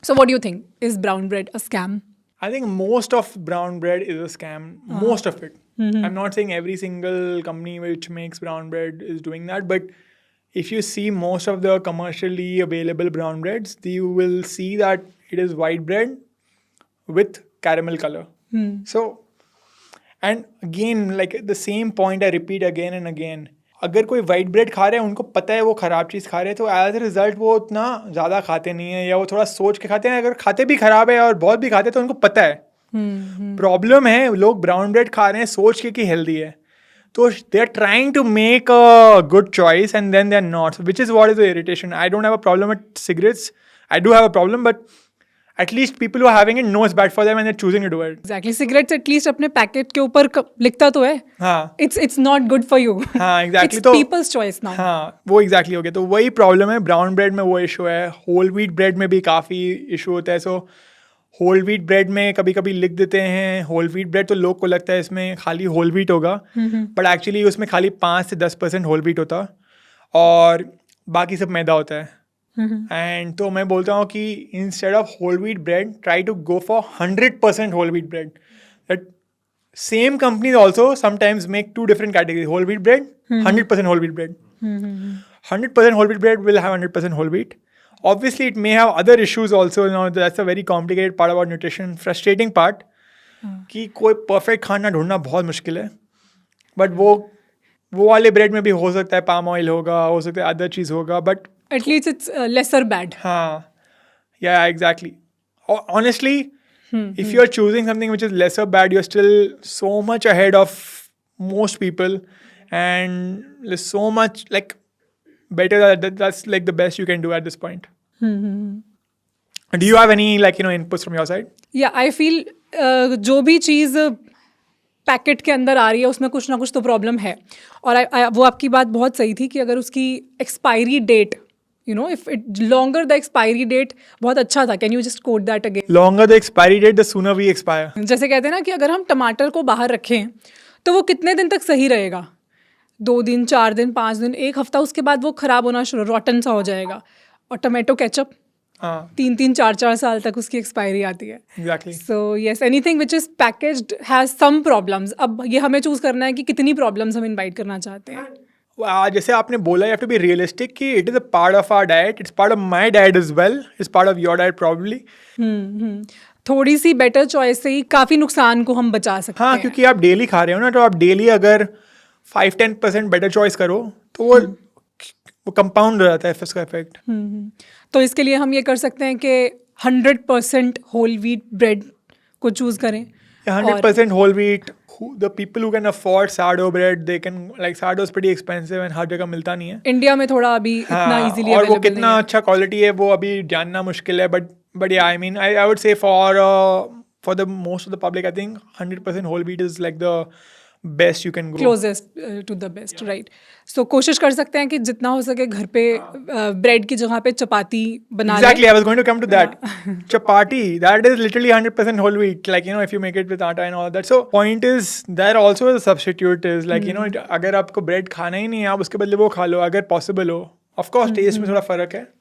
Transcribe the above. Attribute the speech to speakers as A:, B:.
A: So what do you think? Is brown bread a scam?
B: I think most of brown bread is a scam. Most of it. I'm not saying every single company which makes brown bread is doing that, but if you see most of the commercially available brown breads, you will see that it is white bread with caramel color. So, and again, like the same point I repeat again and again. अगर कोई white bread खा रहे हैं उनको पता है वो ख़राब चीज़ खा रहे हैं तो एज ए रिजल्ट वो उतना ज़्यादा खाते नहीं है या वो थोड़ा सोच के खाते हैं. अगर खाते भी ख़राब है और बहुत भी खाते हैं तो उनको पता है. प्रॉब्लम है लोग ब्राउन ब्रेड खा रहे हैं सोच के कि हेल्दी है. तो they are trying to make a good choice and then they are not, which is what is the irritation. I don't have a problem with cigarettes. I do have a problem but at least people who are having it know it's bad for them and they're choosing to do it.
A: Exactly. Cigarettes at least अपने packet के ऊपर लिखता तो है.
B: हाँ.
A: It's not good for you.
B: हाँ exactly.
A: It's
B: तो
A: people's choice now.
B: हाँ वो exactly हो गया. तो वही प्रॉब्लम है. ब्राउन ब्रेड में वो इशू है. होल व्हीट ब्रेड में भी काफ़ी इशू होता है. सो होल व्हीट ब्रेड में कभी कभी लिख देते हैं होल व्हीट ब्रेड, तो लोग को लगता है इसमें खाली होल व्हीट होगा, बट एक्चुअली उसमें खाली 5 से 10% होल व्हीट होता और बाकी सब मैदा होता है. एंड तो मैं बोलता हूँ कि instead of whole wheat bread try to go for 100% whole wheat bread. That same companies also sometimes make 2 different categories. Whole wheat bread, 100% whole wheat bread. 100% whole wheat bread will have 100% whole wheat. Obviously it may have other issues also. You know, that's a very complicated part about nutrition. Frustrating part कि कोई perfect खाना ढूंढना बहुत मुश्किल है. But वो वाले bread में भी हो सकता है पाम ऑयल होगा, हो सकता है अदर चीज़ होगा, but
A: At least it's lesser bad.
B: हाँ, yeah, exactly. Honestly, if you're choosing something which is lesser bad, you're still so much ahead of most people, and there's so much like better that's like the best you can do at this point. Do you have any inputs from your side?
A: Yeah, I feel जो भी चीज़ packet के अंदर आ रही है उसमें कुछ ना कुछ तो प्रॉब्लम है. और वो आपकी बात बहुत सही थी कि अगर उसकी expiry date if it longer the expiry date बहुत अच्छा था. Can you just quote that again?
B: Longer the expiry date, the sooner we expire.
A: जैसे कहते हैं ना कि अगर हम टमाटर को बाहर रखें तो वो कितने दिन तक सही रहेगा? 2 दिन, 4 दिन, 5 दिन, 1 हफ्ता, उसके बाद वो खराब होना शुरू, रॉटन सा हो जाएगा. और टमाटो केचप 3-3, 4-4 साल तक उसकी एक्सपायरी आती है.
B: Exactly.
A: So yes, anything which is packaged has some problems. अब ये हमें चूज करना है कि कितनी प्रॉब्लम्स हम इनवाइट करना चाहते हैं.
B: जैसे आपने बोला, you have to be realistic कि it is a part of our diet, it's part of my diet as well, it's part of your diet probably.
A: थोड़ी सी बेटर चॉइस से ही काफ़ी नुकसान को हम बचा सकते हैं.
B: हाँ, क्योंकि आप डेली खा रहे हो ना, तो आप डेली अगर 5-10% बेटर चॉइस करो तो वो कंपाउंड हो जाता है इसका इफेक्ट.
A: तो इसके लिए हम ये कर सकते हैं कि 100% होल व्हीट ब्रेड को चूज करें.
B: 100% whole wheat. The people who can afford sourdough bread, they can, like sourdough is pretty expensive and हर जगह मिलता नहीं है.
A: इंडिया में थोड़ा अभी इतना इजीली
B: और वो कितना अच्छा क्वालिटी है वो अभी जानना मुश्किल है. but yeah, I mean I would say for the most of the public, I think 100% whole wheat is like the best you can go.
A: Closest to the best, right? So कोशिश कर सकते हैं कि जितना हो सके घर पे ब्रेड की जगह पे चपाती बना लें.
B: Exactly, I was going to come to that. Chapati, that is literally 100% whole wheat. Like, if you make it with atta and all that. So point is, there also is a substitute is like, अगर आपको bread खाना ही नहीं है, आप उसके बदले वो खा लो अगर पॉसिबल हो. Of course, टेस्ट में थोड़ा फर्क है.